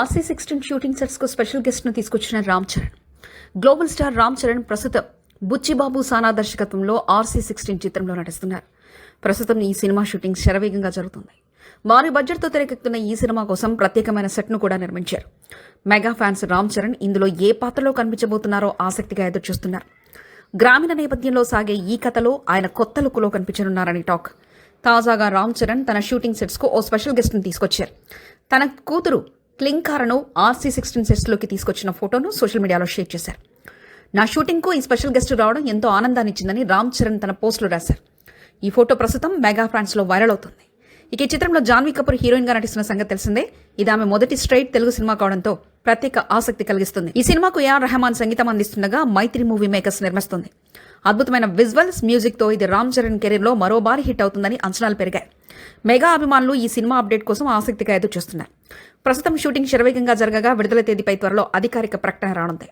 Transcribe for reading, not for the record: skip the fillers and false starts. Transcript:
RC16 shooting sets కు special guest ను తీసుకొచ్చిన రామ్ చరణ్. గ్లోబల్ స్టార్ రామ్ చరణ్ ప్రస్తుతం బుచ్చిబాబు సానా దర్శకత్వంలో RC16 చిత్రంలో నటిస్తున్నారు. ప్రస్తుతం ఈ సినిమా షూటింగ్ శరవేగంగా జరుగుతుంది. భారీ బడ్జెట్ తో తెరకెక్కుతున్న ఈ సినిమా కోసం ప్రత్యేకమైన సెట్ ను కూడా నిర్మించారు. మెగా ఫ్యాన్స్ రామ్ చరణ్ ఇందులో ఏ పాత్రలో కనిపించబోతున్నారో ఆసక్తిగా ఎదురుచూస్తున్నారు. గ్రామీణ నేపథ్యంలో సాగే ఈ కథలో ఆయన కొత్త లుక్ లో కనిపించనున్నారని టాక్. తాజాగా రామ్ చరణ్ తన షూటింగ్ సెట్స్ కు ఓ స్పెషల్ గెస్ట్ ను తీసుకొచ్చారు. తన కూతురు క్లింకారను RC16 సెట్స్లోకి తీసుకొచ్చిన ఫోటోను సోషల్ మీడియాలో షేర్ చేశారు. నా షూటింగ్కు ఈ స్పెషల్ గెస్ట్ రావడం ఎంతో ఆనందాన్నిచ్చిందని రామ్ చరణ్ తన పోస్టులో రాశారు. ఈ ఫోటో ప్రస్తుతం మెగా ఫ్యాన్స్లో వైరల్ అవుతుంది. ఇక ఈ చిత్రంలో జాన్వీ కపూర్ హీరోయిన్గా నటిస్తున్న సంగతి తెలిసిందే. ఇది ఆమె మొదటి స్ట్రైట్ తెలుగు సినిమా కావడంతో ప్రత్యేక ఆసక్తి కలిగిస్తుంది. ఈ సినిమాకు AR రెహమాన్ సంగీతం అందిస్తుండగా మైత్రి మూవీ మేకర్స్ నిర్మిస్తుంది. అద్భుతమైన విజువల్స్, మ్యూజిక్ తో ఇది రామ్ చరణ్ కెరీర్ లో మరో భారీ హిట్ అవుతుందని అంచనాలు పెరిగాయి. మెగా అభిమానులు ఈ సినిమా అప్డేట్ కోసం ఆసక్తిగా ఎదురు చూస్తున్నారు. ప్రస్తుతం షూటింగ్ శరవేగంగా జరగగా విడుదల తేదీపై త్వరలో అధికారిక ప్రకటన రానుంది.